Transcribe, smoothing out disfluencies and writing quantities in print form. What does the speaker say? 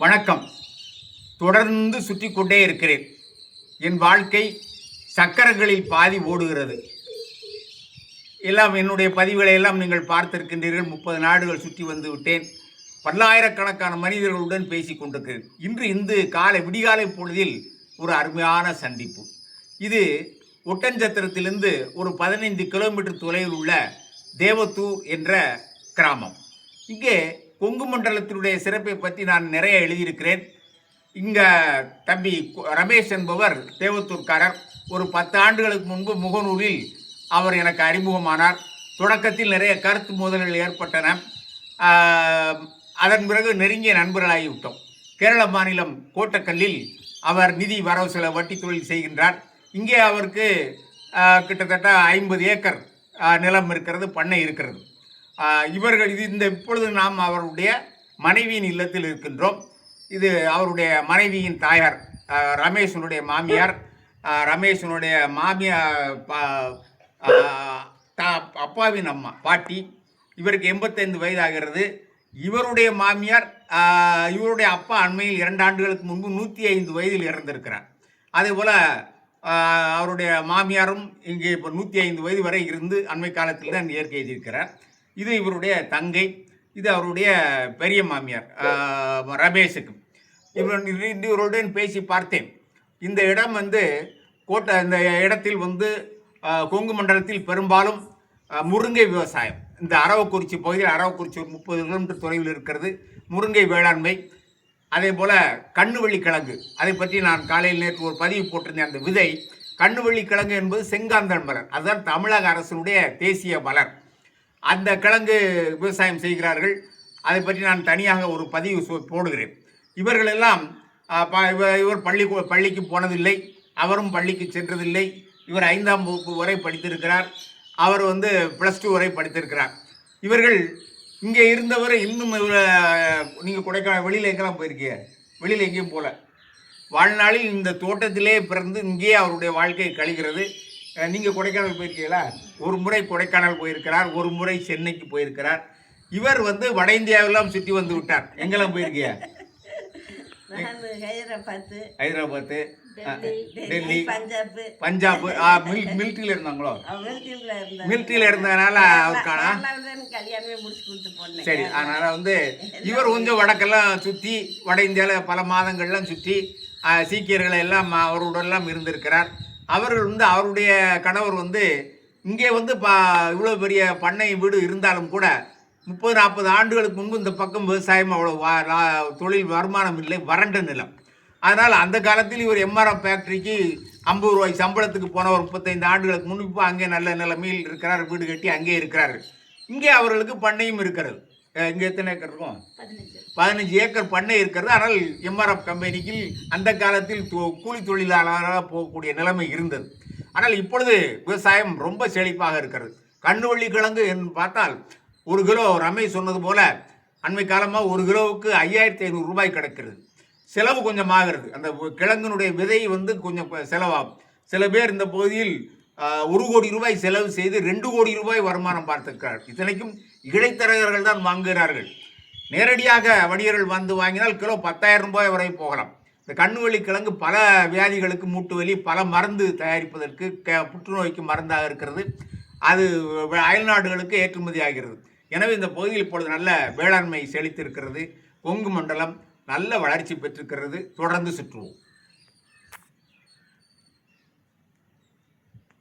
வணக்கம். தொடர்ந்து சுற்றி கொண்டே இருக்கிறேன். என் வாழ்க்கை சக்கரங்களில் பாதி ஓடுகிறது. எல்லாம் என்னுடைய பதிவுகளை எல்லாம் நீங்கள் பார்த்திருக்கின்றீர்கள். 30 நாடுகள் சுற்றி வந்து விட்டேன். பல்லாயிரக்கணக்கான மனிதர்களுடன் பேசி கொண்டிருக்கிறேன். இன்று இந்த விடிகாலை பொழுதில் ஒரு அருமையான சந்திப்பு. இது ஒட்டன்சத்திரத்திலிருந்து ஒரு 15 கிலோமீட்டர் தொலைவில் உள்ள தேவத்தூர் என்ற கிராமம். இங்கே கொங்கு மண்டலத்தினுடைய சிறப்பை பற்றி நான் நிறைய எழுதியிருக்கிறேன். இங்கே தம்பி ரமேஷ் என்பவர் தேவத்தூர்காரர். ஒரு 10 ஆண்டுகளுக்கு முன்பு முகநூலில் அவர் எனக்கு அறிமுகமானார். தொடக்கத்தில் நிறைய கருத்து மோதல்கள் ஏற்பட்டன. அதன் பிறகு நெருங்கிய நண்பர்களாகிவிட்டோம். கேரள மாநிலம் கோட்டக்கல்லில் அவர் நிதி வரவு செலவு வட்டி தொழில் செய்கின்றார். இங்கே அவருக்கு கிட்டத்தட்ட 50 ஏக்கர் நிலம் இருக்கிறது, பண்ணை இருக்கிறது. இவர்கள் இப்பொழுது நாம் அவருடைய மனைவியின் இல்லத்தில் இருக்கின்றோம். இது அவருடைய மனைவியின் தாயார், ரமேஷனுடைய மாமியார். ரமேஷனுடைய அப்பாவின் அம்மா பாட்டி. இவருக்கு 85 வயதாகிறது. இவருடைய மாமியார், இவருடைய அப்பா அண்மையில் 2 ஆண்டுகளுக்கு முன்பு 105 வயதில் இறந்திருக்கிறார். அதேபோல் அவருடைய மாமியாரும் இங்கே இப்போ 105 வயது வரை இருந்து அண்மை காலத்தில் தான் இயற்கை எழுதியிருக்கிறார். இது இவருடைய தங்கை. இது அவருடைய பெரிய மாமியார் ரமேஷுக்கு. இவருடன் பேசி பார்த்தேன். இந்த இடம் இந்த இடத்தில் கொங்கு மண்டலத்தில் பெரும்பாலும் முருங்கை விவசாயம். இந்த அரவக்குறிச்சி பகுதியில், அரவக்குறிச்சி ஒரு 30 கிலோமீட்டர் தொலைவில் இருக்கிறது, முருங்கை வேளாண்மை. அதே போல் கண்ணுவள்ளி கிழங்கு, அதை பற்றி நான் காலையில் நேற்று ஒரு பதிவு போட்டிருந்தேன். அந்த விதை கண்ணுவள்ளி கிழங்கு என்பது செங்காந்தன் மலர், அதுதான் தமிழக அரசினுடைய தேசிய மலர். அந்த கிழங்கு விவசாயம் செய்கிறார்கள். அதை பற்றி நான் தனியாக ஒரு பதிவு போடுகிறேன். இவர்களெல்லாம் இவர் பள்ளிக்கு போனதில்லை, அவரும் பள்ளிக்கு சென்றதில்லை. இவர் 5ஆம் வகுப்பு வரை படித்திருக்கிறார், அவர் +2 வரை படித்திருக்கிறார். இவர்கள் இங்கே இருந்தவரை இன்னும் நீங்கள் கொடைக்கானல் வெளியில் எங்கெல்லாம் போயிருக்கீங்க? வெளியில் எங்கேயும் போகல. வாழ்நாளில் இந்த தோட்டத்திலே பிறந்து இங்கேயே அவருடைய வாழ்க்கை கழிகிறது. நீங்கள் கொடைக்கானல் போயிருக்கீங்களா? ஒரு முறை கொடைக்கானல் போயிருக்கிறார், ஒரு முறை சென்னைக்கு போயிருக்கிறார். இவர் வட இந்தியாவெல்லாம் சுற்றி வந்து விட்டார். எங்கெல்லாம் போயிருக்கீங்க? ஹைதராபாத்து, டெல்லி, பஞ்சாப். மிலிட்ரியில் இருந்தாங்களோ? மிலிட்ரியில் இருந்ததுனால அவருக்கான சரி. அதனால் இவர் கொஞ்சம் வடக்கெல்லாம் சுற்றி, வட இந்தியாவில் பல மாதங்கள்லாம் சுற்றி சீக்கியர்களை எல்லாம் அவருடெல்லாம் இருந்திருக்கிறார். அவர்கள் அவருடைய கணவர் இங்கே இவ்வளோ பெரிய பண்ணை வீடு இருந்தாலும் கூட 30-40 ஆண்டுகளுக்கு முன்பு இந்த பக்கம் விவசாயம் அவ்வளோ தொழில் வருமானம் இல்லை, வறண்ட நிலம். அதனால் அந்த காலத்தில் இவர் MRF ஃபேக்ட்ரிக்கு 50 ரூபாய் சம்பளத்துக்கு போனவர் 35 ஆண்டுகளுக்கு முன்பு அங்கே நல்ல நிலைமையில் இருக்கிறார், வீடு கட்டி அங்கே இருக்கிறார்கள். இங்கே அவர்களுக்கு பண்ணையும் இருக்கிறது. இங்கே எத்தனை ஏக்கர் இருக்கும்? 15 ஏக்கர் பண்ணை இருக்கிறது. ஆனால் MRF கம்பெனிக்கு அந்த காலத்தில் கூலி தொழிலாளராக போகக்கூடிய நிலைமை இருந்தது. ஆனால் இப்பொழுது விவசாயம் ரொம்ப செழிப்பாக இருக்கிறது. கண்ணுவள்ளி கிழங்கு என்று பார்த்தால் 1 கிலோ, ரமேஷ் சொன்னது போல அண்மை காலமாக 1 கிலோவுக்கு 5500 ரூபாய் கிடைக்கிறது. செலவு கொஞ்சம் ஆகிறது. அந்த கிழங்கினுடைய விதை கொஞ்சம் செலவாகும். சில பேர் இந்த பகுதியில் 1 கோடி ரூபாய் செலவு செய்து 2 கோடி ரூபாய் வருமானம் பார்த்திருக்கிறார்கள். இத்தனைக்கும் இடைத்தரகர்கள் தான் வாங்குகிறார்கள். நேரடியாக வணிகர்கள் வாங்கினால் கிலோ 10,000 ரூபாய் வரை போகலாம். இந்த கண்ணுவள்ளி கிழங்கு பல வியாதிகளுக்கு, மூட்டு வலி, பல மருந்து தயாரிப்பதற்கு, புற்றுநோய்க்கு மருந்தாக இருக்கிறது. அது அயல்நாடுகளுக்கு ஏற்றுமதி ஆகிறது. எனவே இந்த பகுதியில் இப்பொழுது நல்ல வேளாண்மை செழித்திருக்கிறது. கொங்கு மண்டலம் நல்ல வளர்ச்சி பெற்றிருக்கிறது. தொடர்ந்து சுற்றுவோம்.